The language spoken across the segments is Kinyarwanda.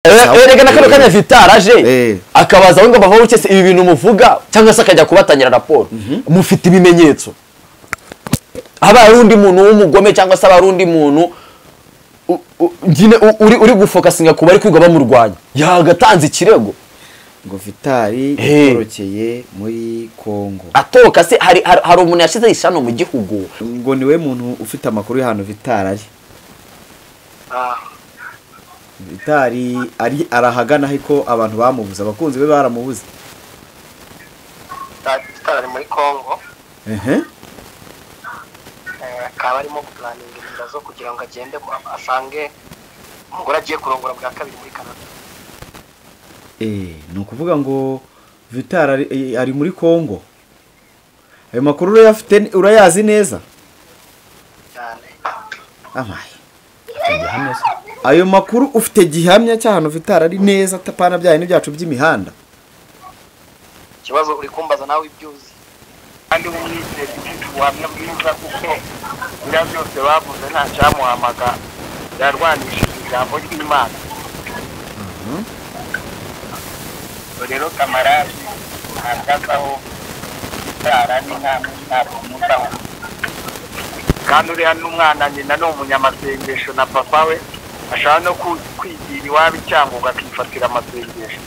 rega nakano kanya Vital aje akabaza ngo bavaho cyese ibi bintu muvuga cyangwa se akajya kubatangira raporo mufite ibimenyetso aba arundi muntu w'umugome cyangwa se abarundi muntu uri gufokasinga kuba ari kwiga bamurwanya yagatanze ikirego ngo Vital itorokeye muri Kongo atoka se hari umuntu yashize ishano mu gihugu ngo niwe muntu ufite amakuru y'ahantu Vital ari Vital ari arahagana hiko abantu bamubuza abakunzi be baramubuza Vital ari muri Kongo akaba arimo planning inda zo kugira ngo agende asange umugore agiye kurongora bwa kabiri muri Canada. Ni ukuvuga ngo Vital ari muri Kongo. Ayo makuru urayafite urayazi neza? Cyane. Amaye. Ayo makuru ufite gihamya cy'ahantu Vital ari neza tapana byaye n'ibyacu by'imihanda. Kibazo uri kumbaza nawe ibyuzi. Kandi umwite wamwe bwiza kuko bya byose bavuze nta cyamuhamaga yarwanishije ijambo ry'Imana. Rero kamarade andakaho Vital ni nta kumutaho. Kandi uri hano umwana nyina no umunyamasengesho na papa we ashaka no kwigira iwabo cyangwa ugakifatira amasengesho.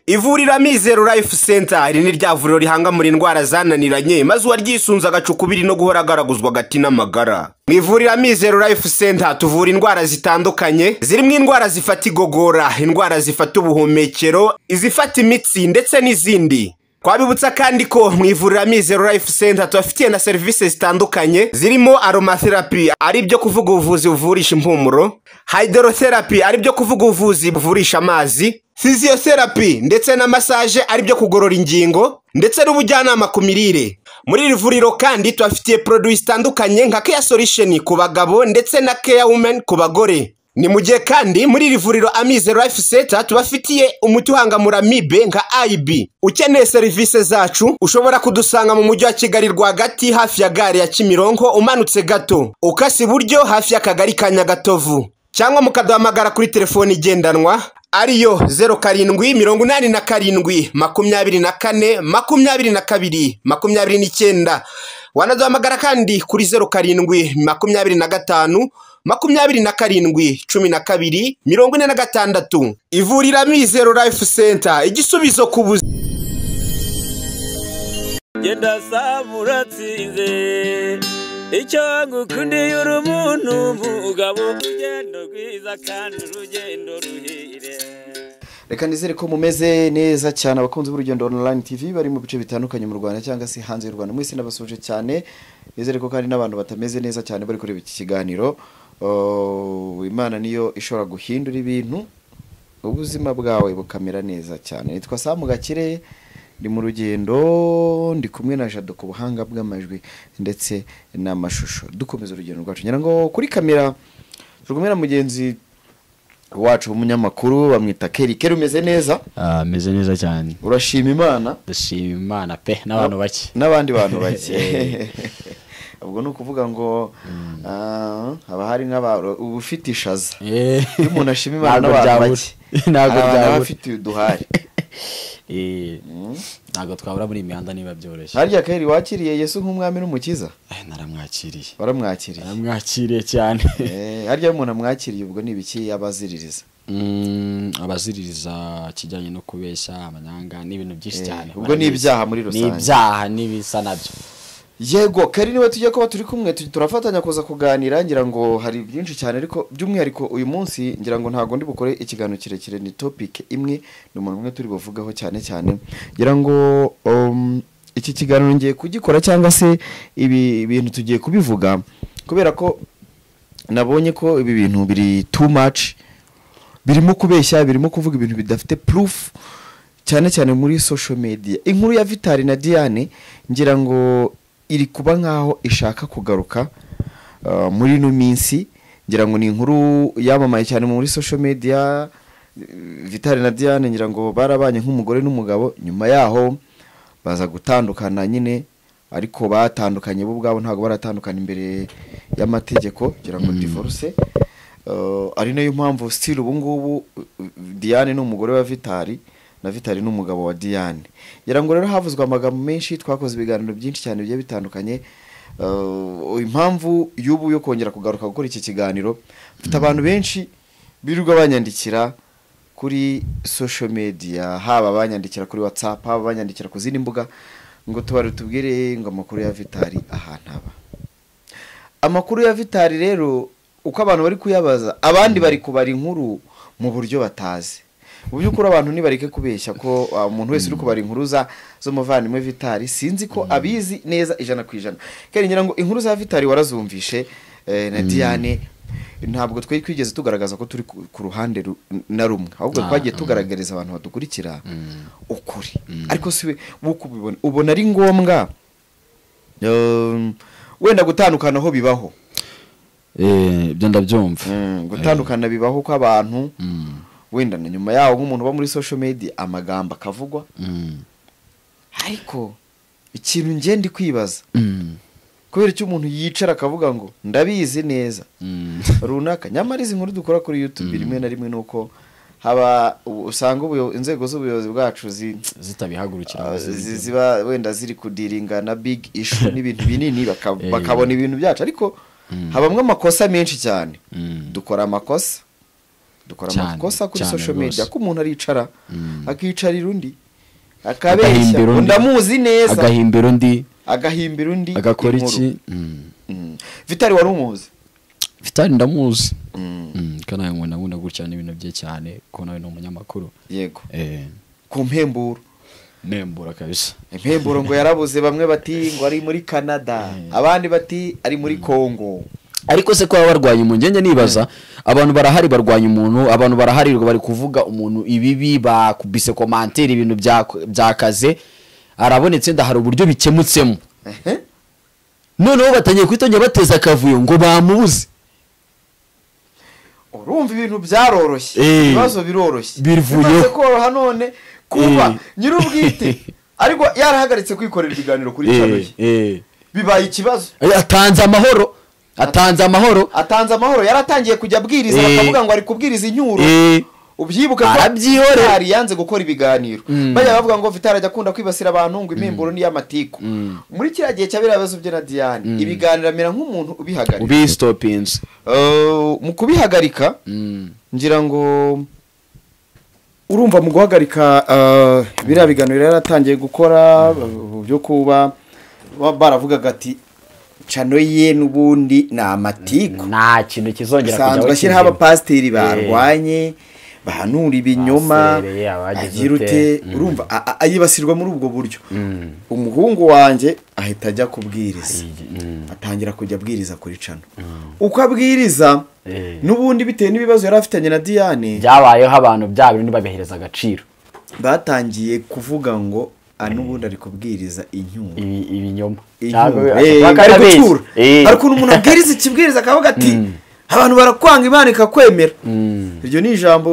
Ivurira Mizero Life Center ni rya vuriro rihanga muri indwara zananiranye maze waryisunza agacukubiri no guhora agaraguzwa gati n'amagara. Mu ivurira Mizero Life Center tuvura indwara zitandukanye zirimo indwara zifata igogora, indwara zifata ubuhumekero, izifata imitsi ndetse n'izindi. Kwabibutsa kandi ko mu ivurira Mizero Life Center tubafitiye na services zitandukanye zirimo aromatherapy ari byo kuvuga ubuvuzi buvurisha impumuro, hydrotherapy ari byo kuvuga ubuvuzi buvurisha amazi, physiotherapy ndetse na massage ari byo kugorora ingingo ndetse n'ubujyanama ku mirire. Muri iri vuriro kandi tubafitiye produits zitandukanye nka Care Solution ku bagabo ndetse na Care Women ku bagore. Ni mugihe kandi muri iri vuriro Mizero Life Center tubafitiye umuti uhangamura amibe nka IB. Ukeneye service zacu ushobora kudusanga mu mujyi wa Kigali rwagati hafi ya gare ya Kimironko umanutse gato ukasi buryo hafi y'akagari ka Nyagatovu, cyangwa mukaduhamagara kuri telefone igendanwa ariyo 0787242229. Wanaduhamagara kandi kuri 0725271246. Ivurira Mizero Life Center igisubizo ku buzima. Genda samuratsinze icyo ngukundiye uri umuntu mugabo ugendo rwiza kandi urugendo ruhire. Reka nizere ko mumeze neza cyane abakunzi b'Urugendo Online TV bari mu bice bitandukanye mu Rwanda cyangwa se hanze y'u Rwanda. Mwese nabasuje cyane. Nizere ko kandi n'abantu batameze neza cyane bari kureba iki kiganiro. Imana niyo ishobora guhindura ibintu ubuzima bwawe bukamera neza cyane. Nitwa Samu Gakire ndi mu rugendo ndi kumwe na Jado ku buhanga bw'amajwi ndetse n'amashusho. Dukomeza urugendo rwacu. Ngira ngo kuri kamera tugumira mugenzi wacu umunyamakuru bamwita Keri. Keri umeze neza? Meze neza cyane. Urashima Imana? Ndashima Imana pe n'abantu bake. N'abandi bantu bake. Ubwo no kuvuga ngo haba hari ubufite ishaza. Umuntu ashima Imana n'abantu bake. Ntago byabafite uduhari. Ntago twabura muri imihanda niba byoroshye. Harya Keri wakiriye Yesu nk'umwami n'umukiza? Naramwakiriye. Waramwakiriye? Naramwakiriye cyane. Harya umuntu amwakiriye ubwo nibiki abaziririza? Abaziririza kijyanye no kubeshya amanyanga n'ibintu byinshi cyane. Ubwo ni ibyaha muri rusange. Ni ibyaha n'ibisa nabyo. Yego Keri niwe tujye kuba turi kumwe turafatanya kuza kuganira. Ngira ngo hari byinshi cyane ariko by'umwihariko uyu munsi ngira ngo ntago ndi bukore ikiganiro kirekire, ni topic imwe n'umuntu umwe turi buvugaho cyane. Ngira ngo iki kiganiro ngiye kugikora cyangwa se ibi bintu tugiye kubivuga kubera ko nabonye ko ibi bintu biri too much, birimo kubeshya, birimo kuvuga ibintu bidafite proof cyane muri social media. Inkuru ya Vital na Diane ngira ngo iri kuba nkaho ishaka kugaruka muri no minsi. Ngira ngo ni inkuru yamamaye cyane muri social media. Vital na Diane ngira ngo barabanye nk'umugore n'umugabo, nyuma yaho baza gutandukana nyine, ariko batandukanye bo ubwabo ntago baratandukana imbere y'amategeko, ngira ngo divorce. ari nayo mpamvu still ubu ngubu Diane ni umugore wa Vitali na Vitali ni umugabo wa Diane. Ngo rero havuzwe amagambo menshi, twakoze ibiganiro byinshi cyane bigiye bitandukanye. Impamvu y'ubu yo kongera kugaruka gukora iki kiganiro, mfite abantu benshi birirwa banyandikira kuri social media, haba banyandikira kuri WhatsApp, haba banyandikira ku zindi mbuga, ngo tubwire ngo amakuru ya Vitali ahantu aba. Amakuru ya Vitali rero uko abantu bari kuyabaza, abandi bari kubara inkuru mu buryo batazi. Mu by'ukuri abantu nibareke kubeshya ko umuntu wese uri kubara inkuru zo muvandimwe Vitali, sinzi ko abizi neza 100%. Kandi ngira ngo inkuru za Vitali warazumvishe na Diane, ntabwo twari kwigeze tugaragaza ko turi ku ruhande na rumwe, ahubwo twagiye tugaragariza abantu badukurikira ukuri. Ariko siwe buko ubona ari ngombwa wenda gutandukana aho bibaho. Ibyo ndabyumva. Gutandukana bibaho ko abantu wenda na nyuma yaho nk'umuntu uba muri social media amagambo akavugwa. Ariko ikintu ngende kwibaza, kubera icyo umuntu yicara akavuga ngo ndabizi neza runaka, nyamara izi nkuru dukora kuri YouTube rimwe na rimwe nuko haba usanga inzego z'ubuyobozi bwacu zitabihagurukira, ziba wenda ziri kudiringa na big issue n'ibintu binini bakabona ibintu byacu. Ariko habamwe amakosa menshi cyane, dukora amakosa kuri social media, ko umuntu aricara akicarira undi akabeshya, ndamuzi neza, agahimbira undi agakora iki. Vitali wari umuzi? Vitali ndamuzi. Kana nkunda gutya n'ibintu bye cyane, ko nawe no umunyamakuru. Yego. Ku mpemburo kabisa. Impemburo ngo yarabuze, bamwe bati ngo ari muri Canada, abandi bati ari muri Congo. Ariko se ko barwanya umuntu, nibaza abantu barahari barwanya umuntu, abantu barahari bari kuvuga umuntu ibibi, bakubise commentaire ibintu byakaze, arabonetse ndahari uburyo bikemutsemo. Noneho batangiye kwitonya bateza akavuyo ngo bamubuze. Urumva ibintu byaroroshye, ibibazo biroroshye, bivuye ko none kuba nyirubwite ariko yarahagaritse kwikorera ibiganiro kuri channel ye, bibaye ikibazo. Atanze amahoro yaratangiye kujya abwiriza, bakavuga ngo ari kubwiriza inyuro. Ubyibuka ko Vitali yanze gukora ibiganiro, bajya bavuga ngo Vitali ajya akunda kwibasira abantu ngo impemburo ni y'amatiku. Muri kiriya gihe cyabira abazo bye na Diane, ibiganiro amera nk'umuntu ubihagarika, ubistopinze. Mu kubihagarika ngira ngo urumva mu guhagarika biriya biganiro yaratangiye gukora byo kuba baravugaga ati chano ye nubundi na amatiku, nta kintu kizongera kujya bashyira abapasteri barwanye bahanura ibinyoma agirute. Urumva ayibasirwa muri ubwo buryo. Umuhungu wanjye ahita ajya kubwiriza, atangira kujya abwiriza kuri chano. Uko abwiriza nubundi bitewe n'ibibazo yari afitanye na Diane, byabayeho abantu byabo ntibabihereza agaciro, batangiye kuvuga ngo nubundi ari kubwiriza ibinyoma. Ariko umuntu abwiriza ikibwiriza akavuga ati abantu barakwanga Imana ikakwemera. Iryo ni ijambo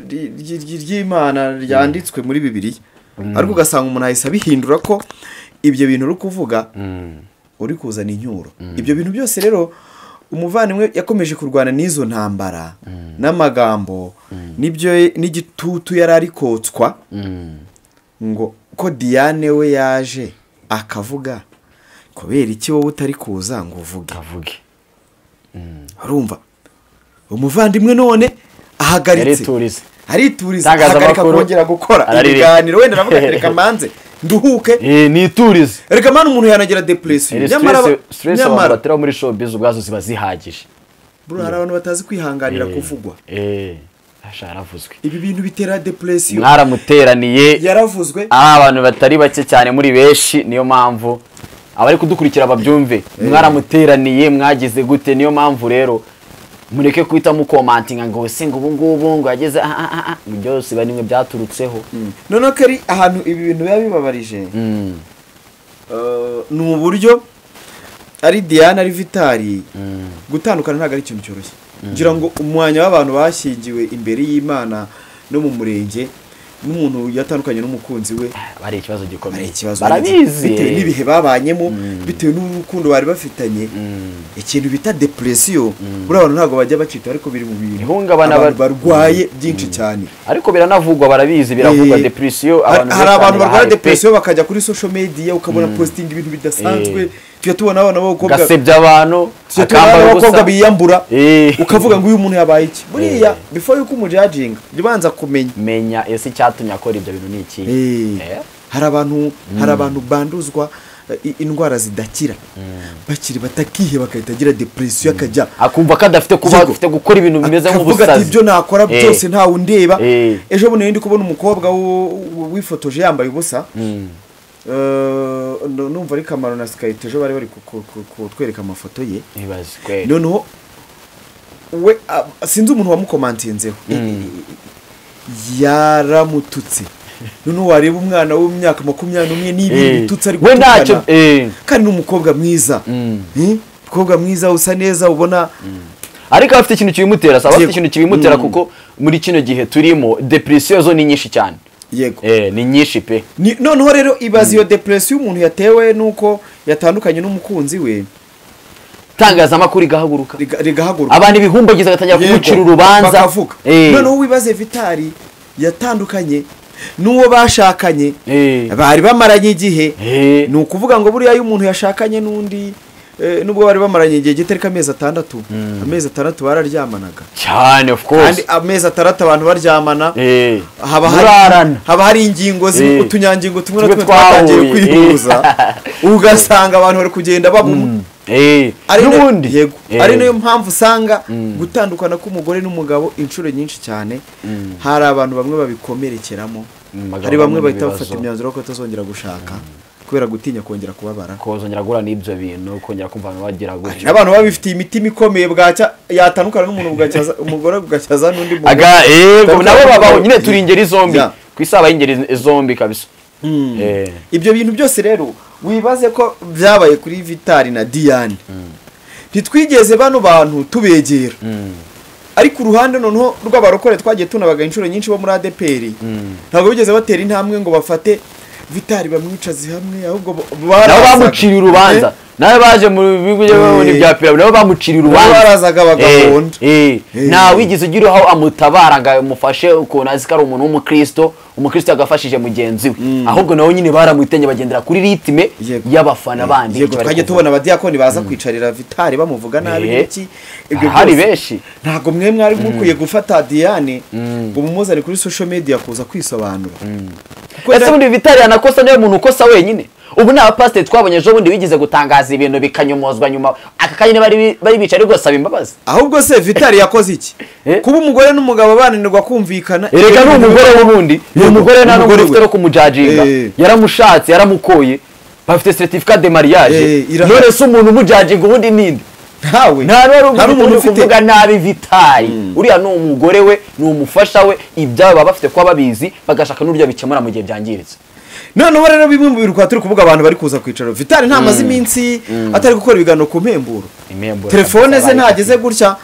ry'Imana ryanditswe muri Bibiliya. Ariko ugasanga umuntu ahise abihindura ko ibyo bintu uri kuvuga uri kuzana inyuro. Ibyo bintu byose rero umuvandimwe yakomeje kurwana n'izo ntambara n'amagambo, nibyo n'igitutu yari ari kotswa ngo ko Diane we yaje akavuga kubera iki wowe utari kuza ngo uvuge. Urumva umuvandimwe none ahagaritse, arituriza, ahagarika kongera gukora ibiganiro. Wenda navuga reka manze nduhuke, niturize. Reka mana umuntu yanagira depression, nyamara batera muri showbiz ubwazo ziba zihagije. Bro, hari abantu batazi kwihanganira kuvugwa. Yaravuzwe. Ibi bintu bitera depression. Mwaramuteraniye, yaravuzwe. Abantu batari bake cyane muri benshi, niyo mpamvu abari kudukurikira babyumve. Mwaramuteraniye, mwagize gute? Niyo mpamvu rero mureke kwita mu commenting ngo singa ubu ngo yageze byose banimwe byaturutseho. None ko ari ahantu ibi bintu biba bibabarije. Ni uburyo ari Diane ari Vitali gutandukana ntago ari ikintu cyoroshye. Ngira ngo umwanya w'abantu bashyingiwe imbere y'Imana no mu murenge n'umuntu yatandukanye n'umukunzi we bari ikibazo gikomeye ikibazo barabizi bitewe n'ibihe babanyemo bitewe n'urukundo bari bafitanye ikintu bita depression buri abantu ntago bajya bacita ariko biri mu bintu ihungabana barwaye byinshi cyane ariko biranavugwa barabizi biravugwa depression hari abantu barwaye depression bakajya kuri social media ukabona posting ibintu bidasanzwe tujya tubona abana b'abakobwa gasebya abantu akambara abakobwa biyambura ukavuga ngo uyu muntu yabaye iki buriya before yuko umujudging ribanza kumenya ese icyatumye akora ibyo bintu ni iki hari abantu banduzwa indwara zidakira bakiri batakihe bakahita agira depression akajya akumva ko adafite kuba afite gukora ibintu bimeze nk'ubusazi ibyo nakora byose ntawe undeba ejo bundi ndi kubona umukobwa wifotoje yambaye ubusa numva ari Kamaro na Skype ejo bari kutwereka amafoto ye noneho we sinzi umuntu wamukomantinzeho yaramututse noneho wareba umwana w'imyaka 21 n'ibindi bitutse ari gutukana kandi n'umukobwa mwiza umukobwa mwiza usa neza ubona ariko afite ikintu kibimutera afite ikintu kibimutera kuko muri kino gihe turimo depression zo ni nyinshi cyane yego ni nyinshi pe noneho rero ibaza iyo depression umuntu yatewe nuko yatandukanye n'umukunzi we tangazamakuru igahaguruka abantu ibihumbagiza gatangira kumucira urubanza noneho wibaze Vitali yatandukanye n'uwo bashakanye bari bamaranye igihe ni ukuvuga ngo buriya iyo umuntu yashakanye n'undi nubwo bari bamaranye igihe gitari amezi 6 amezi 6 bararyamanaga cyane of course kandi amezi 6 abantu baryamana haba hari ingingo utunyangingo tumwe na tumwe twatangiye kwihuza ugasanga abantu bari kugenda babumwe ari nayo mpamvu usanga gutandukana k'umugore n'umugabo inshuro nyinshi cyane hari abantu bamwe babikomerekeramo hari bamwe bahita bafata imyanzuro ko batazongera gushaka kubera gutinya kongera kubabara kozongera gura n'ibyo bintu kongera kumva abantu bagira gutyo abantu babifitiye imitima ikomeye bwacya yatandukana n'umuntu bwacyaza umugore bwacyaza n'undi mugore nabo babaho nyine turi ingeri zombi kwisaba ingeri zombi kabisa ibyo bintu byose rero wibaze ko byabaye kuri Vitali na Diane ntitwigeze bano bantu tubegera ariko uruhande noneho rw'abarokore twagiye tunabaga inshuro nyinshi bo muri ADPR ntabwo bigeze batera intambwe ngo bafate Vitali bamwicaze hamwe ahubwo nabo bamucira urubanza nawe baje mu bigo bya Pira nabo bamucira urubanza barazaga bagahonda nta wigize ugira aho amutabara ngo umufashe ukuntu azi ko ari umuntu w'umukristo yagafashije mugenzi we ahubwo nawe nyine baramutenye bagendera kuri ritme y'abafana bandi twagiye tubona abadiakoni baza kwicarira Vitali bamuvuga nabi iki ibyo hari beshi ntago mwe mwari mukwiye gufata Diane ngo mumuzane kuri social media kuza kwisobanura ese bundi Vitali anakosa nawe umuntu ukosa wenyine ubu na pastor twabonye ejo bundi bigize gutangaza ibintu bikanyomozwa nyuma akakanye bari bicari gusaba imbabazi ahubwo se Vitali yakoze iki kuba umugore n'umugabo bananirwa kumvikana erega n'umugore w'ubundi umugore nta n'umugore ufite kumujajinga yaramushatse yaramukoye bafite certificat de mariage none se umuntu umujajinga ubundi ninde nta umuntu ufite nabi Vitali uriya ni umugore we ni umufasha we ibyabo baba bafite kwa babizi bagashaka n'uryo bikemura mu gihe byangiritse noneho rero bimwe mu biruka turi kuvuga abantu bari kuza kwicaro Vitali nta mazi iminsi atari gukora ibiganiro ku mpemburo telefone ze ntageze gutya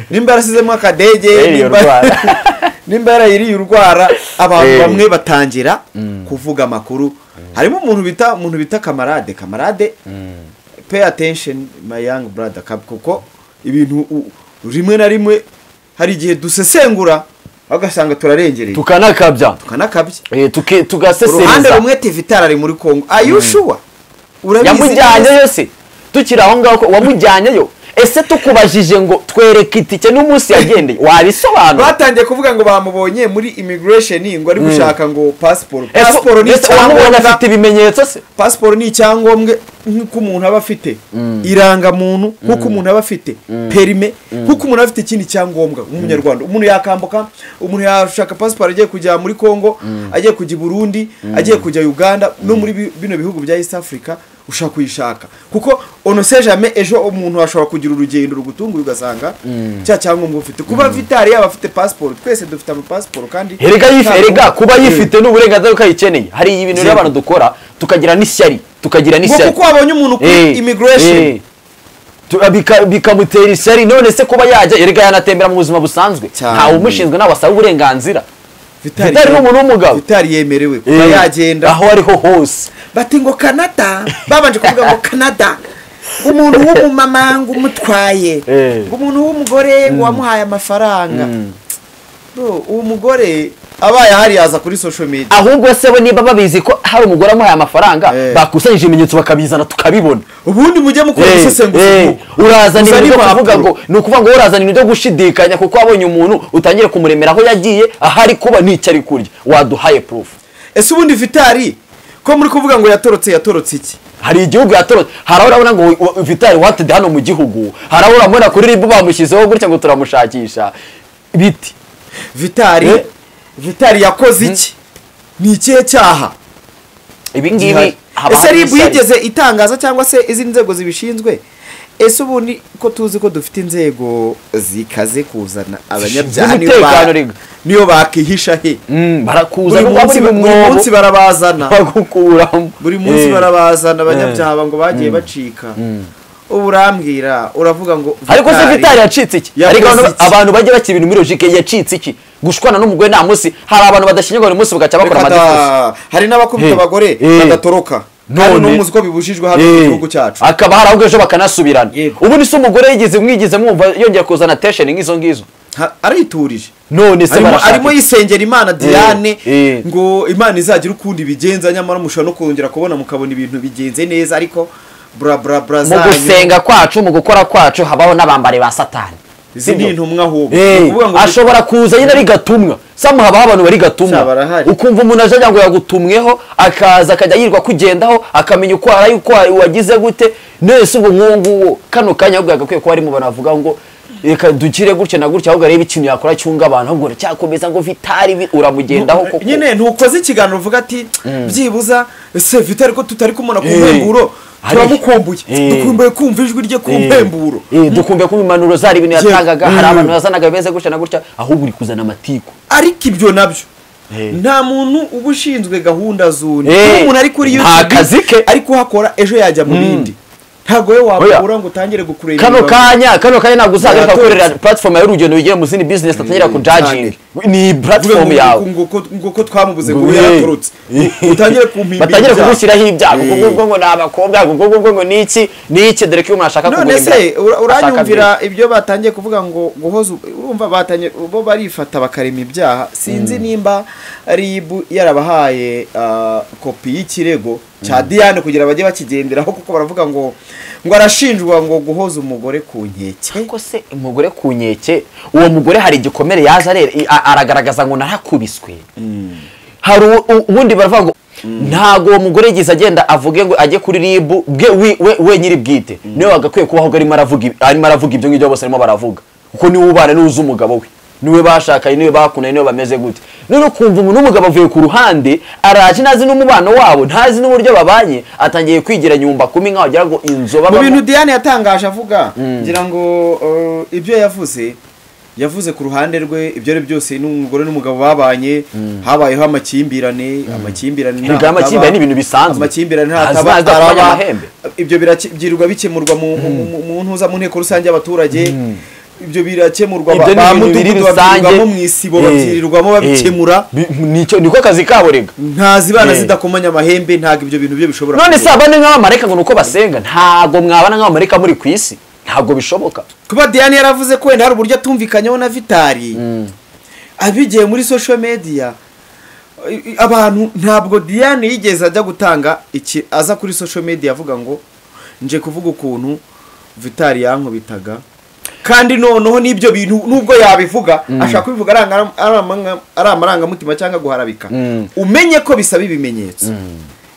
nimba yarasizemo akadege nimba yarayiriye urwara abantu bamwe batangira kuvuga amakuru harimo umuntu bita kamarade pay attention my young brother kuko ibintu rimwe na rimwe hari igihe dusesengura agasanga turarengereye tukanakabya tugaseseriza uruhande rumwe Vitali ari muri Kongo ayushuwa yamujyanye yose tukiri aho ngaho wamujyanyeyo ese tukubajije ngo twereke itike n'umunsi yagendeye wabisobanura batangiye kuvuga ngo bamubonye muri immigration ngo ari gushaka ngo passport ni icyangombwa afite ibimenyetso se passport ni icyangombwa nk'uko umuntu aba afite irangamuntu nk'uko umuntu aba afite perime nk'uko umuntu afite ikindi cyangombwa umunyarwanda umuntu yakambuka umuntu yashaka passport agiye kujya muri Kongo agiye kujya Burundi agiye kujya Uganda no muri bino bihugu bya East Africa ushaka kuyishaka kuko onose jamais ejo umuntu ashobora kugira urugendo rugutunguye ugasanga cya cyangombwa ufite kuba Vitali yaba afite passport twese dufite ama passport kandi erega kuba yifite n'uburenganzira ukayikeneye hari ibintu rero abantu dukora tukagira n'ishyari kuko wabonye umuntu kuri immigration bikamutera ishyari none se kuba yajya erega yanatembera mu buzima busanzwe ntawe umushinzwe n'abasaba uburenganzira Vitali ni umuntu w'umugabo. Vitali yemerewe kuba yagenda aho ariho hose. Bati ngo Canada babanje kuvuga ngo Canada umuntu w'umumama ngo umutwaye ngo umuntu w'umugore ngo wamuhaye amafaranga. Uwo mugore abaye hari yaza kuri social media. Ahubwo se bo niba babizi ko hari umugore amuhaye amafaranga bakusanyije ibimenyetso bakabizana tukabibona. Ubundi mujye mukora gusesenguza. Urazana ibyo kuvuga ngo ni ukuvuga ngo urazana ibyo gushidikanya kuko wabonye umuntu utangire kumuremera aho yagiye ahari kuba n'icyo ari kurya waduhaye proof. Ese ubundi Vitali ko muri kuvuga ngo yatorotse iki? Hari igihugu yatorotse, hari urabona ngo Vitali wanted hano mu gihugu, hari uramubona kuri RIB bamushyizeho gutya ngo turamushakisha biti. Vitali yakoze iki? Ni ikihe cyaha? Ibi ngibi ese RIB yigeze itangaza cyangwa se izindi nzego zibishinzwe? Ese ubundi ko tuzi ko dufite inzego zikaze kuzana abanyabyaha niyo bakihisha he? Barakuza buri munsi barabazana bagukuramo, buri munsi barabazana abanyabyaha ngo bagiye bacika. Ubu urambwira uravuga ngo ariko se Vitali yacitse iki? Ariko abantu bajye bakira ibintu muri logique yacitse iki? Gushwana n'umugore nta munsi, hari abantu badashinyagwa buri munsi bagaca bakora amadifusi, hari n'abakubita abagore badatoroka. None n'umuzi ko bibujijwe hano mu gihugu cyacu, akaba hari ahubwo ejo bakanasubirana. Ubu ni se umugore yigize mwumva yongera kuzana attention nk'izo ngizo ariturije. None se arimo yisengera Imana Diane ngo Imana izagira ukundi bigenza, nyamara mushobora no kongera kubona mukabona ibintu bigenze neza. Ariko mu gusenga kwacu, mu gukora kwacu habaho n'abambari ba Satani. Izi ni intumwa ahubwo ashobora kuza nyine ari gatumwa. Samu habaho abantu bari gatumwa, ukumva umuntu aje ngo yagutumweho akaza akajya yirwa kugendaho akamenya uko ari uko wagize gute. Nese ubwo nkungu kano kanya ahubwo agakwiye ko ari mu bantu bavuga ngo reka dukire gutya na gutya, ahubwo areba ikintu yakora cyunga abantu, ahubwo cyakomeza ngo Vitali uramugendaho koko. Nyine ntukoze ikiganiro uvuga ati byibuza ese Vitali ko tutari kumona ku mpemburo turamukumbuye, dukumbuye kumva ijwi rye ku mpemburo, dukumbuye kumva impanuro zari ibintu yatangaga, hari abantu bazanaga beze gutya na gutya, ahubwo uri kuzana amatiku. Ariko ibyo nabyo nta muntu uba ushinzwe gahunda z'undi. Umuntu ari kuri YouTube ari kuhakora ejo yajya mu bindi, ntago we wabura ngo utangire gukureba kano kanya ntabwo uzagarika gukorera platform y'urugendo bigiye mu zindi business tatangira ku judging. Ni platform yawe ngo twamubuze ngo yatorotse utangire kumpimbira, batangire kugushyiraho ibyago ngo nabakobwa ngo niki dore ko umuntu ashaka kugura. None se uranyumvira ibyo batangiye kuvuga ngo guhoza, urumva batanye bo barifata bakarema ibyaha. Sinzi nimba RIB yarabahaye kopi y'ikirego cya Diane kugira bajye bakigenderaho, kuko baravuga ngo arashinjwa ngo guhoza umugore ku nkeke. Ariko se umugore ku nkeke, uwo mugore hari igikomere yaza aragaragaza ngo narakubiswe. Hari ubundi baravuga ngo ntago uwo mugore yigize agenda avuge ngo ajye kuri RIB we nyiri bwite, niwe wagakwiye kubaho arimo aravuga ibyo ngibyo bose arimo baravuga, kuko niwe ubana n'uzi umugabo we, niwe bashakanye, niwe bakunanye, niwe bameze gute. None kumva umuntu n'umugabo avuye ku ruhande araje ntazi n'umubano wabo, ntazi n'uburyo babanye, atangiye kwigira nyumba kumi nkaho agira ngo inzoba. Mu bintu Diane yatangaje avuga ngira ngo ibyo yavuze ku ruhande rwe ibyo ari byose n'umugore n'umugabo babanye, habayeho amakimbirane ni ibintu bisanzwe. Amakimbirane ntataba ibyo byirirwa bikemurwa mu ntuza mu nteko rusange y'abaturage. Ibyo birakemurwa bamudugudu babyirirwamo mu isibo babyirirwamo babikemura. Niko kazi kabo rega, ntazibana zidakomanya amahembe, ntago ibyo bintu byo bishobora. None se abane nk'abamarayika ngo nuko basenga, ntago mwabana nk'abamarayika muri ku isi, ntago bishoboka. Kuba Diane yaravuze ko wenda hari uburyo atumvikanyeho na Vitali abigiye muri social media abantu, ntabwo Diane yigeze ajya gutanga aza kuri social media avuga ngo nje kuvuga ukuntu Vitali yankubitaga. Kandi noneho n'ibyo bintu nubwo yabivuga ashaka kubivuga ari amarangamutima cyangwa guharabika, umenye ko bisaba ibimenyetso.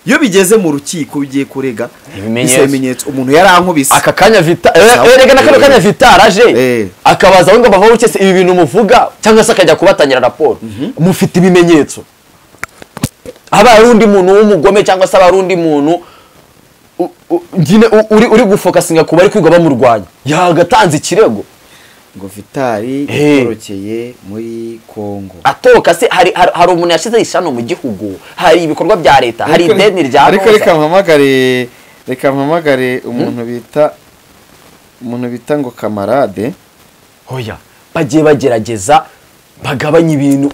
Iyo bigeze mu rukiko bigiye kurega ibimenyetso, umuntu yarankubise aka kanya erega na kano kanya Vitali aje akabaza ngo bavaho cyese ibi bintu muvuga, cyangwa se akajya kubatangira raporo, mufite ibimenyetso. Aba undi muntu w'umugome cyangwa se aba undi muntu uri gufokasinga ku bari kwiga bamurwanya, yagatanze ikirego ngo Vitali yatorokeye muri Kongo. Atoka se hari umuntu yashize ishano mu gihugu, hari ibikorwa bya leta, hari ideni rya. Ariko reka mpamagare umuntu bita ngo kamarade. Hoya bagiye bagerageza bagabanya ibintu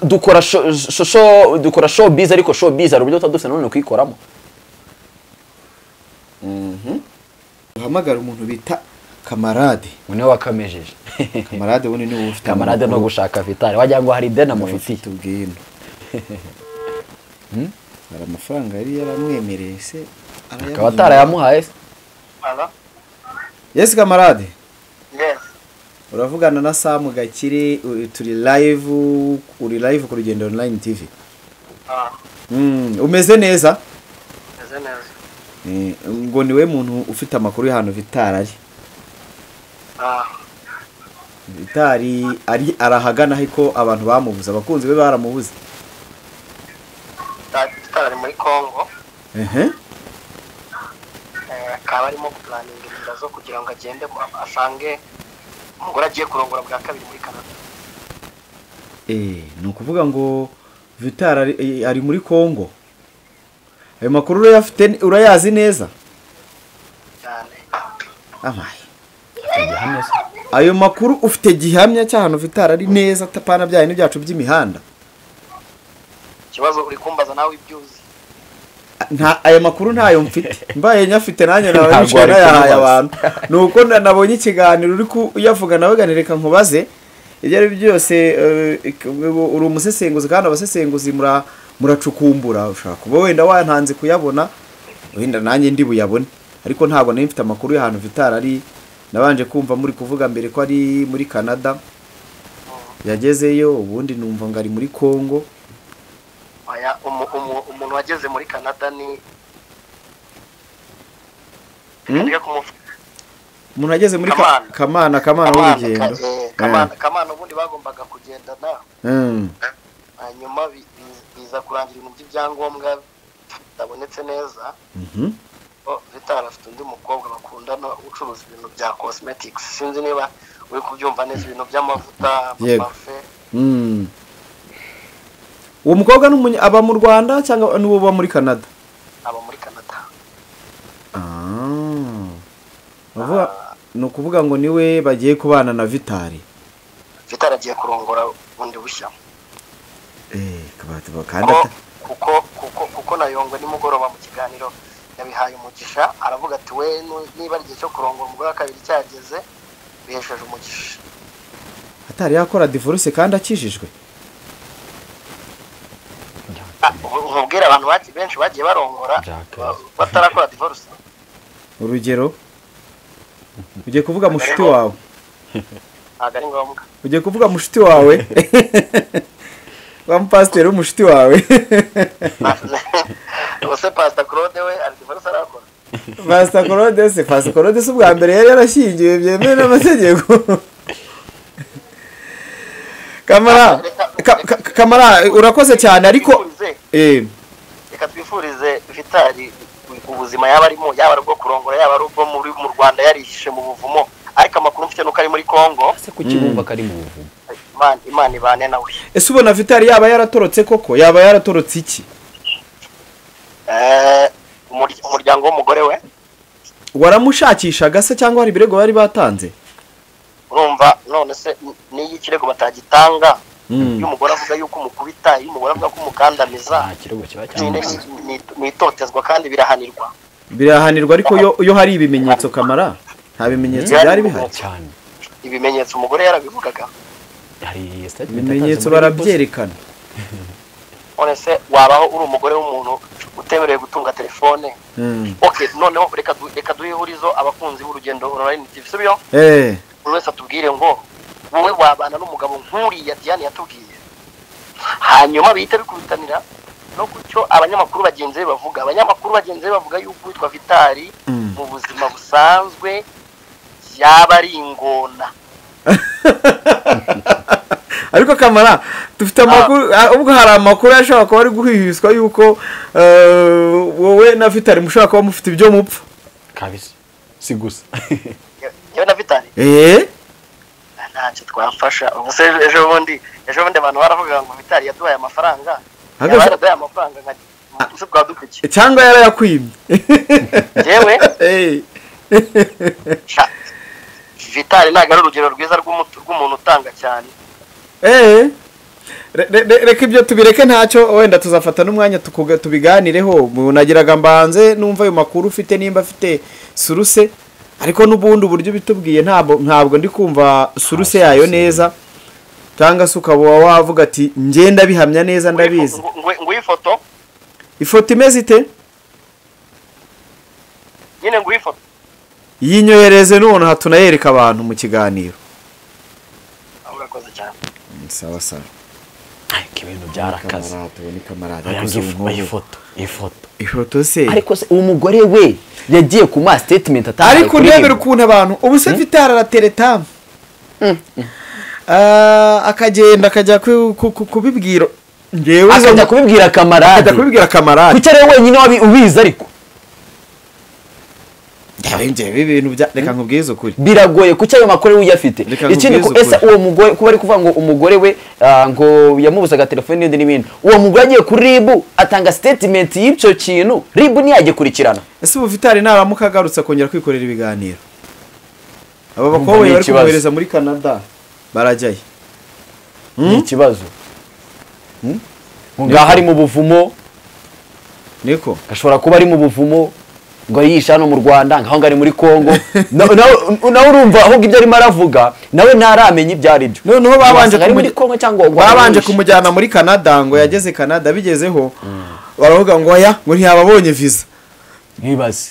dukora showbiz ariko showbiz ari uburyo tutadufite none kuyikoramo. uhamagara umuntu bita Kamarade Une wakamejeje. Kamarade wone ni ufite Kamarade no gushaka Vitali wajya ngo hari dena mufitiye ubwino hari amafaranga yari yaramwemereye se akaba atarayamuhaye. Hello? Yes Kamarade Yes. uravugana na Sam Gakire turi live ku Rugendo Online TV. Umeze neza? Meze neza. Ngo niwe muntu ufite amakuru y'ahantu Vitali ari. Vitali arahagana ariko abantu bamubuza abakunzi be baramubuza. Vitali muri Kongo. Akaba arimo planning inzira zo kugira ngo agende asange umugore agiye kurongora bwa kabiri muri Canada. Ni ukuvuga ngo Vitali ari muri Kongo. Ayo makuru urayazi neza? Cyane. Amaye. Ayo makuru ufite gihamya cy'ahantu Vitali ari neza tapana byaye n'ibyacu by'imihanda. Kibazo uri kumbaza nawe ibyuzi. Ayo makuru ntayo mfite. Mbaye nyafite nanjye nawe nishana yahaye abantu. Nuko nabonye ikiganiro uri kuyavuga nawe ganireka nkubaze. Ibyo ari byose uri umusesenguzi kandi abasesenguzi muracukumbura ushaka kuba wenda wantanze kuyabona wenda nanjye ndi buyabone ariko ntabwo nari mfite amakuru y'ahantu Vitali ari. Nabanje kumva muri kuvuga mbere ko ari muri Canada yagezeyo ubundi numva ngo ari muri Kongo. Aya umuntu wageze muri Canada ni umuntu ageze muri Kamana w'urugendo. Kamana ubundi bagombaga kugendana. Hanyuma biza kurangira ibintu by'ibyangombwa bitabonetse neza. Vitali afite undi mukobwa bakundana ucuruza ibintu bya cosmetics. Sinzi niba uri kubyumva neza ibintu by'amavuta, amaparfe. Uwo mukobwa aba mu Rwanda cyangwa n'uwo uba muri Canada? Aba muri Canada. Ni ukuvuga ngo niwe bagiye kubana na Vitali. Vitali agiye kurongora undi bushya. Kuko nayongwe nimugoroba mu kiganiro yabihaye umugisha aravuga ati we niba ari igihe cyo kurongora umugore wa kabiri cyageze bihesheje umugisha. Atari yakora divorce kandi akijijwe. Nkubwira abantu benshi bagiye barongora batarakora divorce. Urugero ugiye kuvuga mushiti wawe? Ntabwo ari ngombwa. Ugiye kuvuga mushiti wawe? Wa pastor umushiti wawe? Ose Pastor Claude we ari divorce arakora. Pastor Claude se ubwa mbere yari yarashingiwe byemewe n'amategeko. Kamara urakoze cyane ariko reka twifurize Vitali ubuzima yaba arimo yaba ari bwo kurongora yaba ari ubwo mu Rwanda yarihishe mu buvumo ariko amakuru mfite nuko ari muri Kongo. Se kukibumba kari mu buvumo. Imana ibane nawe. Ese ubona Vitali yaba yaratorotse koko? Yaba yaratorotse iki? Umuryango w'umugore we waramushakishaga se cyangwa hari birego bari batanze? Urumva none se niyi kirego batagitanga y'umugore avuga yuko umukubita y'umugore avuga ko umukandamiza kirego kiba cyane ni totezwa kandi birahanirwa ariko yo hari ibimenyetso Kamara nta bimenyetso byari bihari cyane. Ibimenyetso umugore yarabivugaga hari ibimenyetso barabyerekana. None se wabaho uri umugore w'umuntu utemereye gutunga telefone? Okay, noneho reka duhurizo abakunzi b'Urugendo Online TV sibyo? Buri wese atubwire ngo wowe wabana n'umugabo nk'uriya Diane yatubwiye. Hanyuma bihita bikubitanira no kucyo abanyamakuru bagenzi bavuga yuko witwa Vitali mu buzima busanzwe yaba ari ingona. Ariko Kamara dufite amakuru ubwo hari amakuru ashaka kuba ari guhihiswa yuko wowe na Vitali mushaka kuba mufite ibyo mupfa kabisa. Si gusa. Yewe na Vitali ntacyo twafasha. Ubuse ejo bundi abantu baravuga ngo Vitali yaduhaye amafaranga. Yaduhaye amafaranga nka use twadukuki cyangwa yarayakwimye. Yewe Vitali ntago ari urugero rwiza rw'umuntu utanga cyane. reka ibyo tubireke ntacyo wenda tuzafata n'umwanya tubiganireho nagiraga mbanze numva ayo makuru ufite nimba afite suruse ariko n'ubundi uburyo bitubwiye ntabwo ndi kumva suruse yayo neza cyangwa se ukaba wavuga ati ngenda bihamya neza ndabizi ngo ifoto imeze ite nyine ngo ifoto yinyohereze none hatunayereka abantu mu kiganiro urakoze cyane sawa ibintu byarakaze ifoto se ariko se uwo mugore we yagiye ku ma statement atanga ariko ndebera ukuntu abantu ubu se mfite aratereta akagenda akajya kubibwira ngewe akajya kubibwira kamarade kuki ari wenyine ubizi ariko njyewe ibintu bya reka nkubwize ukuri biragoye kuki ayo makuru we uyafite ikindi ko ese uwo mugore kuba ari kuvuga ngo umugore we ngo yamubuzaga telefone n'indi n'ibindi uwo mugore agiye kuri ribu atanga statement y'icyo kintu ribu ntiyagikurikirana ese ubu vitari naramuka agarutse akongera kwikorera ibiganiro aba bakobwa bari kumwohereza muri Canada barajyayo ni ikibazo ngaho ari mu buvumo niko ashobora kuba ari mu buvumo ngo yisha no mu Rwanda ngaho ngari muri Kongo nawe urumva ahubwo ibyo arimo aravuga nawe ntaramenya ibyo ari byo noneho babanje kumujyana muri Canada ngo yageze Canada bigezeho baravuga ngo aya ngo ntiyababonye visa ntibaze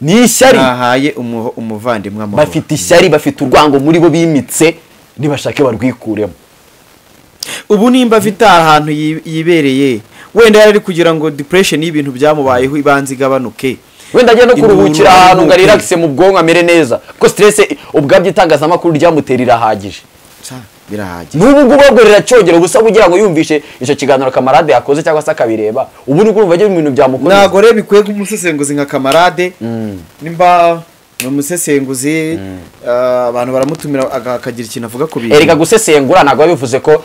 ni ishyari ahaye umuvandimwe amahoro bafite ishyari bafite urwango muri bo bimitse nibashake barwikuremo ubu nimba Vital ahantu yibereye wenda yari kugira ngo depression y'ibintu byamubayeho ibanze igabanuke wenda agiye no kuruhukira ahantu ngo relax mu bwonko amere neza kuko stress ubwabyo itangazamakuru ryamuterira hagije birahagije n'ubu ngubu bagorera cyogera gusa bugira ngo yumvishe icyo kiganiro kamarade yakoze cyangwa se akabireba ubu ni kurumva agiye ibintu byamukoze ntago reba bikwiye kumusesenguzi nka kamarade nimba umusesenguzi abantu baramutumira akagira ikintu avuga ku bintu erega gusesengura ntago bivuze ko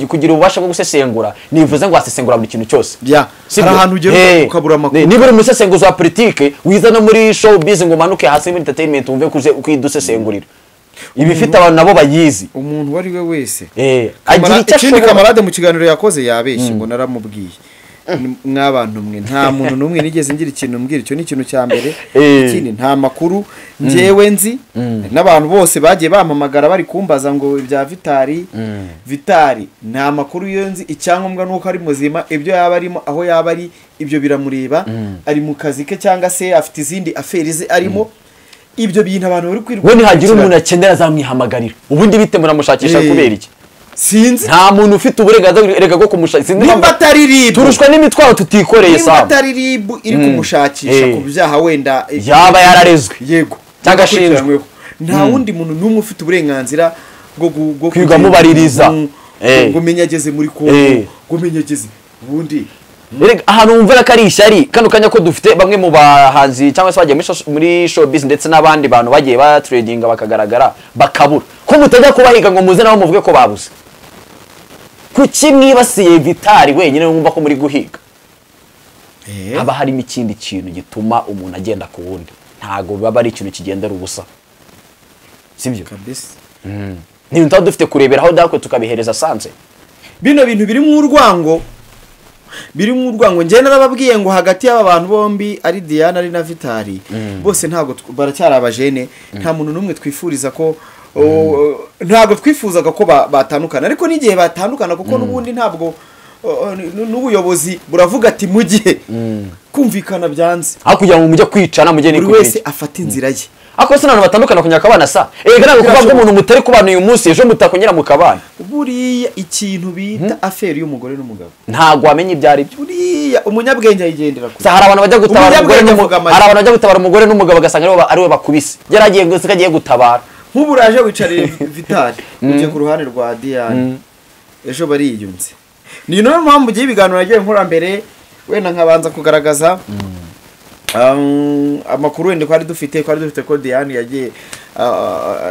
kugira ububasha bwo gusesengura nivuze ngo asesengura buri kintu cyose hari ahantu ugera ukabura amakuru niba uri umusesenguzi wa politike wiza no muri showbiz ngo umanuke hasi muri entertainment wumve kuje kwidusesengurira ibifite abantu nabo bayizi umuntu wari we wese agira icyo ashobora kamarade mu kiganiro yakoze yabeshye ngo naramubwiye mw'abantu mwe nta muntu n'umwe nigeze ngira ikintu mbwira icyo ni ikintu cya mbere ikindi nta makuru njyewe nzi n'abantu bose bagiye bampamagara bari kumbaza ngo ibya Vitali nta makuru yo nzi icyangombwa nuko ari muzima ibyo yaba arimo aho yaba ari ibyo biramureba ari mu kazi ke cyangwa se afite izindi aferi ze arimo ibyo bintu abantu bari kwirwa we ntihagira umuntu akenera azamwihamagarira ubundi bite muramushakisha kubera iki sinzi nta muntu ufite uburenganzira rega bwo kumushakisha nimba atari ribu turushwa n'imitwaro tutikoreye nimba atari ribu iri kumushakisha ku byaha wenda yaba yararezwe yego cyangwa ashinzwe nta wundi muntu n'umwe ufite uburenganzira bwo kwiga mubaririza ngo menyageze muri Kongo ngo menyageze ubundi ahantu wumva ko ari ishyari kano kanya ko dufite bamwe mu bahanzi cyangwa se bagiye muri showbiz ndetse n'abandi bantu bagiye batradinga bakagaragara bakabura ko mutajya kubahiga ngo muze nabo muvuge ko babuze kuki mwibasiye Vitali wenyine mwumva ko muri guhiga haba harimo ikindi kintu gituma umuntu agenda ku wundi ntago baba ari ikintu kigendera ubusa sibyo kabisa ni ibintu dufite kureberaho dakwe tukabihereza sanze bino bintu biri mu urwango njye narababwiye ngo hagati y'aba bantu bombi ari Diana ari na Vitali bose ntago baracyari abajene nta muntu n'umwe twifuriza ko ntago twifuzaga ko batandukana ariko n'igihe batandukana kuko n'ubundi ntabwo n'ubuyobozi buravuga ati mu gihe kumvikana byanze aho kugira ngo mujye kwicana mujye ni buri wese afata inzira ye ako se none batandukana kunyaka abana sa ntabwo kuvuga ko umuntu mutari kubana uyu munsi ejo mutakongera mukabana buriya ikintu bita aferi y'umugore n'umugabo ntago wamenye ibyo ari byo buriya umunyabwenge ayigendera kure hari abantu bajya gutabara umugore n'umugabo gasanga ari we bakubise yaragiye gusa kagiye gutabara nk'ubu uraje wicariye Vitali uje ku ruhande rwa Diana ejo bariyunze ni nayo mpamvu ugiye ibiganiro nagiye nkora mbere wenda nkabanza kugaragaza amakuru wenda twari dufite ko Diane yagiye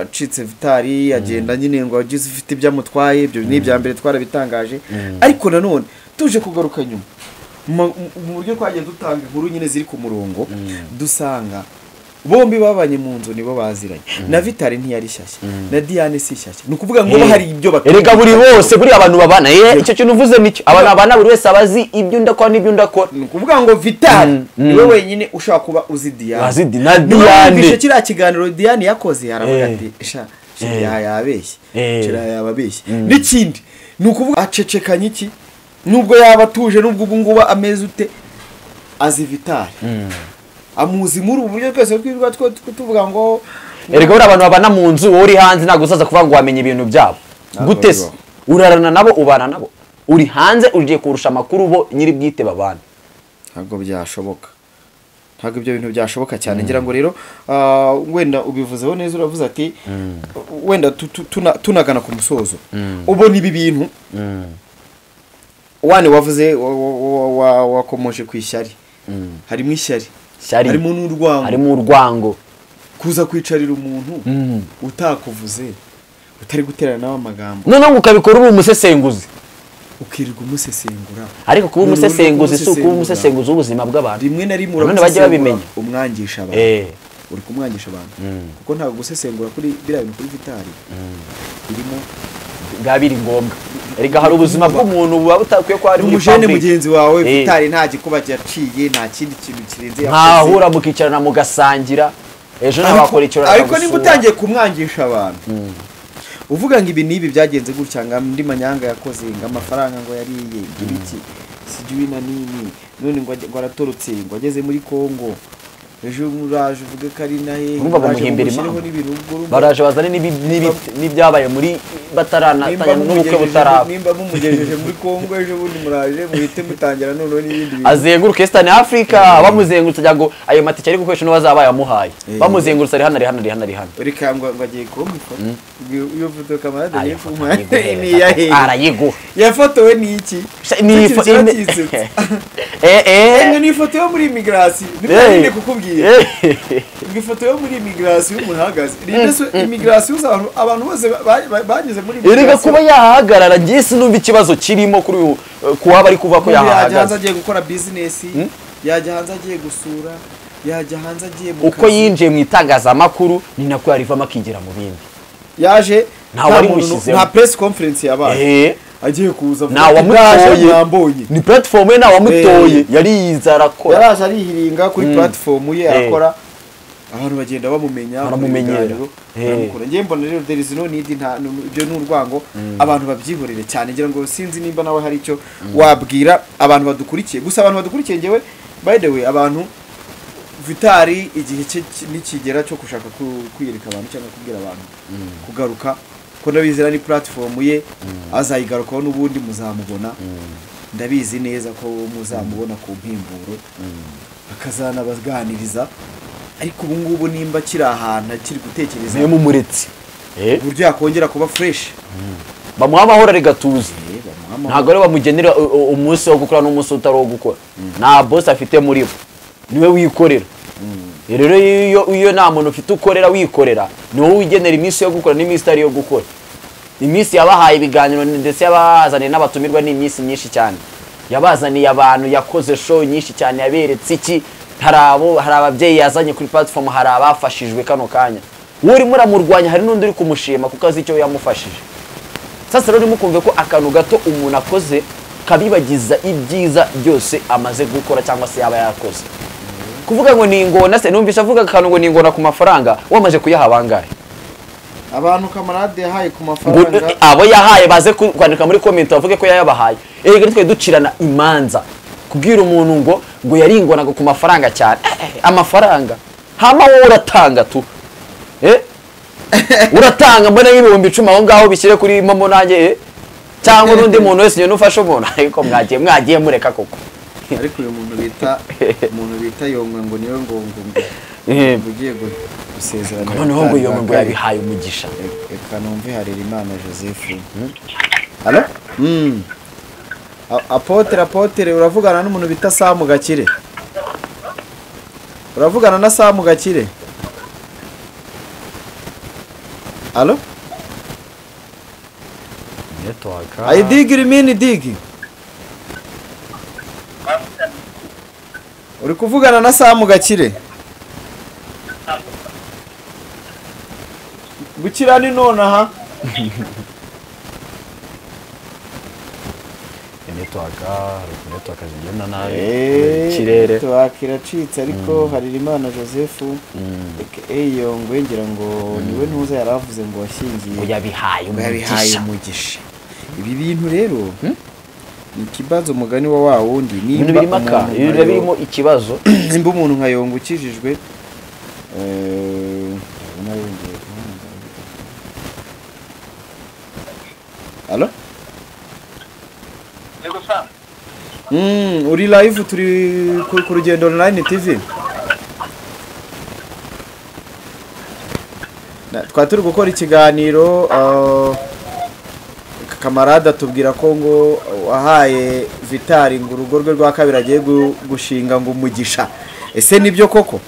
acitse Vitali agenda nyine ngo agize ufite ibyo amutwaye ibyo ni ibya mbere twarabitangaje ariko nanone tuje kugaruka nyuma mu buryo twagiye dutanga inkuru nyine ziri ku murongo dusanga bombi babanye mu nzu nibo baziranye na Vitali ntiyari shyashya na Diane si shyashya ni ukuvuga ngo hari ibyo batumva erega buri bose buri abantu babana icyo kintu uvuze nicyo abantu babana buri wese abazi ibyo ndakora n'ibyo ndakora ni ukuvuga ngo Vitali niwe wenyine ushaka kuba uzi Diane azi na Diane nishe kiriya kiganiro Diane yakoze aravuga ati sha yabeshye yababeshye n'ikindi ni ukuvuga acecekanye iki nubwo yaba atuje nubwo ubu ngubu ameze ute azi Vitali amuzi muri ubu buryo twese twirwa tuvuga ngo erega buri abantu babana mu nzu wowe uri hanze ntabwo uzaza kuvuga ngo wamenye ibintu byabo gute se urarana nabo ubana nabo uri hanze ugiye kurusha amakuru bo nyiri bwite babana ntabwo byashoboka ntabwo ibyo bintu byashoboka cyane ngira ngo rero wenda ubivuzeho neza uravuze ati wenda tunagana ku musozo ubona ibi bintu wane wavuze wakomoje ku ishyari harimo ishyari harimo n'urwango harimo urwango kuza kwicarira umuntu utakuvuze utari guterana nawe amagambo noneho ukabikora uri umusesenguzi ukirirwa umusesengura ariko kuba umusesenguzi si ukuba umusesenguzi w'ubuzima bw'abantu rimwe na rimwe none bajya babimenya umwangisha abantu uri kumwangisha abantu kuko ntabwo gusesengura kuri biriya bintu kuri Vitali birimo bwa biri ngombwa erega hari ubuzima bw'umuntu buba butakwiye ko ari muri umujene mugenzi wawe Vitali nta gikuba yaciye nta kindi kintu kirenze ntahura mukicarana mugasangira ejo nabakora icyo ariko niba utangiye kumwangisha abantu uvuga ngo ibi nibi byagenze gutya ngo ndi manyanga yakoze ngo amafaranga ngo yariye ibiki sijui na nini none ngo aratorotse ngo ageze muri Kongo ejo muraje uvuge ko ari nahe urumva bamuhimbira impamvu baraje bazane n'ibyabaye muri bataranatanya n'ubukwe butaraba nimba mumugejeje muri Kongo ejo bundi muraje muhite mutangira none n'ibindi bintu azenguruka Eastern Africa bamuzengurutse cyangwa ayo matike ari gukoresha no bazabaye amuhaye bamuzengurutse ari hano reka ngo agiye kumufata iyo foto kamarade yifuma ni yahe arayiguha yafotowe ni iki ni ni foto yo muri immigration nibwo kukubwira ifoto yo muri immigration umuhagaze immigration abantu bose banyuze muri erega kuba yahagarara ngiye sinumva ikibazo kirimo kuri kuba bari kuva ko yahagaze hanze agiye gukora business yajya hanze agiye gusura yajya hanze agiye uko yinjiye mu itangazamakuru ni nako yarivamo akigira mu bindi yaje nta press conference yabaye agiye kuza na wamutoye ni platform ye na wamutoye yari yiza arakora yaraje arihiringa kuri platform ye arakora abantu bagenda bamumenya baramumenyera ngiye mbona rero there is no need ibyo n'urwango abantu babyihorere cyane ngira ngo sinzi nimba nawe hari icyo wabwira abantu badukurikiye gusa abantu badukurikiye ngewe by the way abantu Vitali igihe cye nikigera cyo gushaka kwiyereka abantu cyangwa kubwira abantu kugaruka ko ndabizera ni platform ye azayigarukaho n'ubundi muzamubona ndabizi neza ko muzamubona ku mpimburo akazana baganiriza ariko ubu ngubu nimba kiri ahantu akiri gutekereza niyo mumuretse buryo yakongera kuba fresh bamuha amahoro ari gatuze ntabwo ari bamugenera umunsi wo gukora n'umunsi utari wo gukora nta boss afite muri bo niwe wikorera rero iyo nta muntu ufite ukorera wikorera ni wowe wigenera iminsi yo gukora n'iminsi itari yo gukora iminsi yabahaye ibiganiro ndetse yabazaniye n'abatumirwa n'iminsi myinshi cyane yabazaniye abantu yakoze show nyinshi cyane yaberetse iki hari ababyeyi yazanye kuri platform hari abafashijwe kano kanya uri muramurwanya hari n'undi uri kumushima kuko azi icyo yamufashije sasa rero mukumve ko akantu gato umuntu akoze kabibagiza ibyiza byose amaze gukora cyangwa se yaba yakoze kuvuga ngo ni ingona se numvisha avuga akantu ngo ni ingona ku mafaranga wamaze kuyaha bangahe abantu kamarade yahaye ku mafaranga abo yahaye baze kwandika muri comment bavuge ko yayabahaye erega twe ducirana imanza kubwira umuntu ngo yari ingona ku mafaranga cyane amafaranga hama wowe uratanga tu uratanga mbona y'ibihumbi 10 aho ngaho bishyire kuri momo nanjye cyangwa n'undi muntu wese nyine ufasha umuntu ariko mwagiye mureka koko ariko uyu muntu bita yongwe ngo niwe ngo ugiye gusezerana noneho ngo yongwe ngo yabihaye umugisha reka numve harera Imana Joseph allo apotre uravugana n'umuntu bita Samu Gakire uravugana na Samu Gakire allo network I dig you mean dig uri kuvugana na Samu Gakire gukira ni nonaha network zigenda nabi kirere network iracitse ariko Harerimana Joseph Yongwe ngira ngo niwe ntuza yaravuze ngo washingiye yabihaye umugisha ibi bintu rero ni ikibazo umugani wa wundi nimba ibintu birimo ikibazo nimba umuntu nka Yongwe ukijijwe Allo? Uri live turi ku Rugendo Online TV. Twari turi gukora ikiganiro kamarada tubwira ko ngo wahaye Vitali ngo urugo rwe rwa kabiri agiye gushinga ngo umugisha. Ese nibyo koko?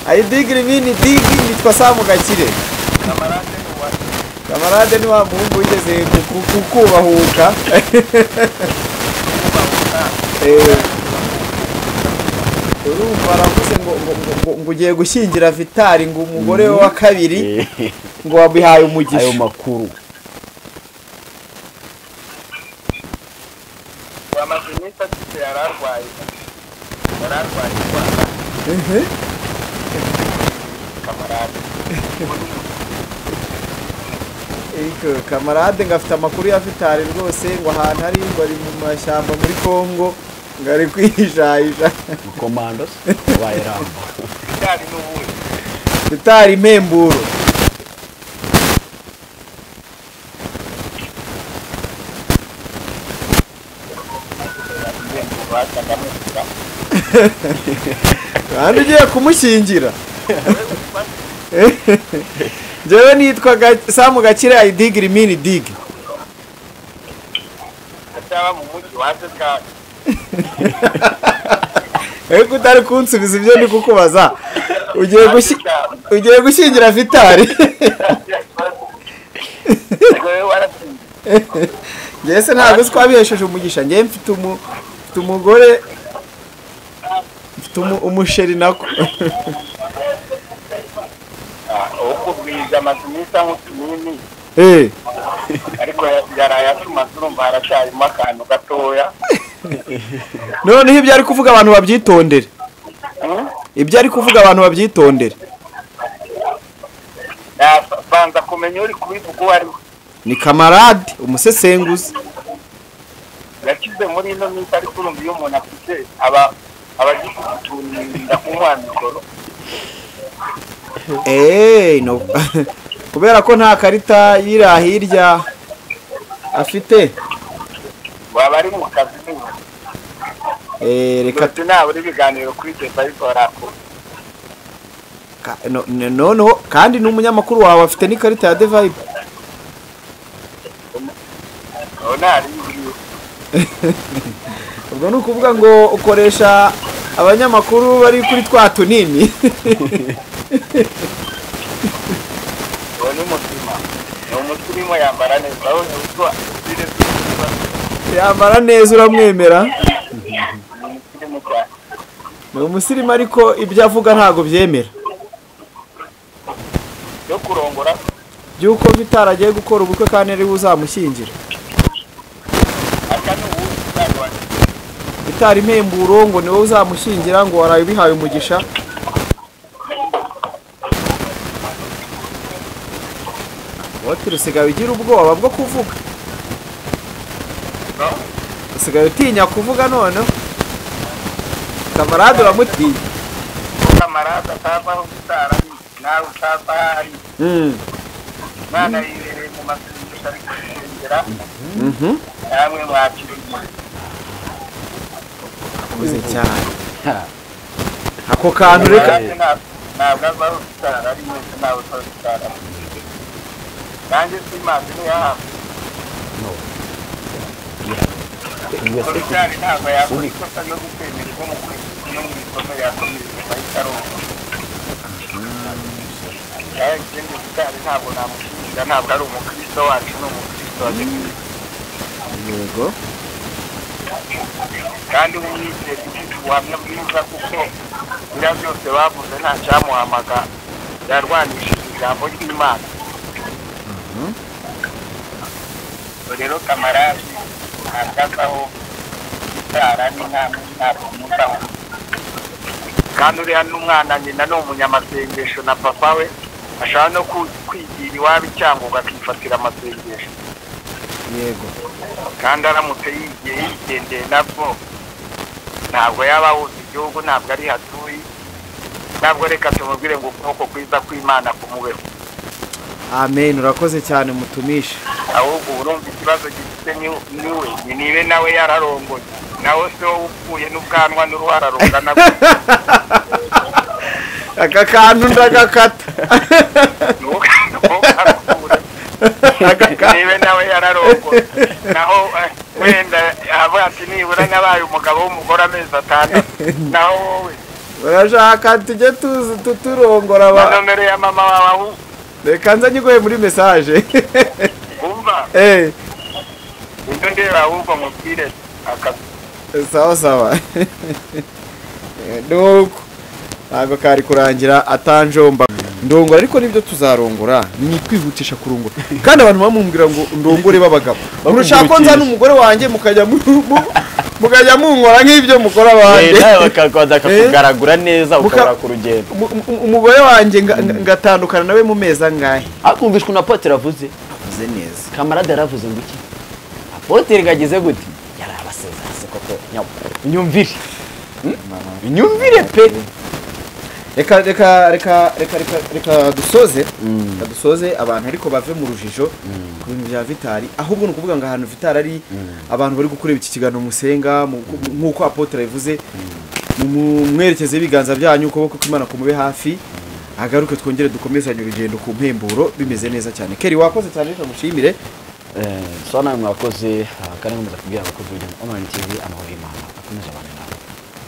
Ayi digiri mini digi nitwa Samu Gakire. Kamarade ni wa muhungu wigeze kukubahuka. Urumva aravuze ngo ugiye gushyingira Vitali ngo umugore we wa kabiri ngo wabihaye umugisha. Ayo makuru. Wamazinita tse yararwaye. Kamarade ngafite amakuru ya Vitali rwose ngo ahantu ari ngo ari mu mashyamba muri Kongo ngari kwihishayisha commandos bayiramba Vitali impemburo kandi ugiye kumushyingira jewe nitwa Samu Gakire ayi digiri mini digi ataba mu mujyi waje ka ego utari kunsubiza ibyo ndi kukubaza ugiye gushyingira Vitali Jese ntabwo twabihesheje umugisha ngiye mfite umugore mfite umusheri nako ukubwiza amazimisa nk'utunini ariko yarayatuma turumva haracyarimo akantu gatoya noneho ibyo ari kuvuga abantu babyitondere ibyo ari kuvuga abantu babyitondere banza kumenya uri kubivuga uwo ari we ni Kamarade umusesenguzi yakize muri ino minsi ariko urumva iyo umuntu afite abagikuturinda kunywa mikoro no kubera ko nta karita yira hirya afite waba ari mu kazi reka tunabura ibiganiro kuri Device noneho kandi n'umunyamakuru wawe afite n'ikarita ya Device ubwo ni ukuvuga ngo ukoresha abanyamakuru bari kuri twa tunini yambara neza uramwemera ni umusirimu ariko ibyo avuga ntabwo byemera yo kurongora by'uko Vitali agiye gukora ubukwe kandi ari buzamushyingira Vitali impemburo ngo niwe uzamushyingira ngo waraye bihaye umugisha wowe usigaye ugira ubwoba bwo kuvuga usigaye utinya kuvuga noneho Kamarade uramutinya Kamarade atabaho gutara nawe utapahari mwana yibereye mu masengesho ari gusengera namwe mwakiriye akuze cyane ako kantu reka ntabwo azaho gutara ari mwese nawe utaho gutara nanjye simazi niyahawe Vitali ntabwo yakora ikosa ryo gukwemererwa mu isomo yakomeje bayitarongo ikindi Vitali ntabwo namushinja ntabwo ari umukristo wacu ni umukristo wa Kristo yego kandi umwizera ufite ubuhamya bwiza kuko biriya byose bavuze nta cyamuhamaga yarwanishije ijambo ry'Imana. Rero kamarade ahagazaho gitara ntabwo umudaho kandi uriya n'umwana nyina ni umunyamasengesho na papa we ashaka no kwigira iwabo icyangombwa akifatira amasengesho. yego kandi aramutse yigendeye nabwo ntabwo yaba ahuza igihugu, ntabwo ari hatuye, ntabwo reka tumubwire ngo ukuboko kwiza kw'Imana kumubeho. amen. urakoze cyane mutumisha. ahubwo urumva ikibazo gifite niwe nibe nawe yararongoye nawe se wowe upfuye n'ubwanwa n'uruhara rungana aka kantu ndagakata. nibe nawe yararongoye naho wenda avuga ati nibura nabaye umugabo w'umugore amezi 6 naho wowe urashaka tujye turongora na nomero ya mama wawe reka nza nyiguhe muri message. umva undo ndeba ahubwo mubwire sawa nuko ntabwo kari kurangira atanjomba ndongora, ariko nibyo tuzarongora ni kwihutisha kurongora. kandi abantu bamubwira ngo ndongore b'abagabo urashaka ko nzana umugore wanjye mukajya munkora nk'ibyo mukora abandi nawe bakakoza kugaragura neza ukabura ku rugendo. umugore wanjye ngatandukana nawe mu mezi angahe? akumvishwe na Apotre avuze neza. kamarade yaravuze ngo iki? Apotre gagize gute? yarabasezerase koko nyumvire nyumvire pe. reka dusoze abantu ariko bave mu rujijo ku bintu bya Vitali. ahubwo ni ukuvuga ngo ahantu Vitali ari abantu bari gukorera iki kiganiro musenga nk'uko Apotre yavuze, mumwerekeze ibiganza byanyu, ukuboko kw'Imana kumube hafi, agaruke twongere dukomezanye urugendo ku mpemburo bimeze neza cyane. Keri wakoze cyane, reka mushimire. so nawe mwakoze kandi nkomeza kubwira abakozi b'Urugendo Online TV amahoro y'Imana akomeza abantu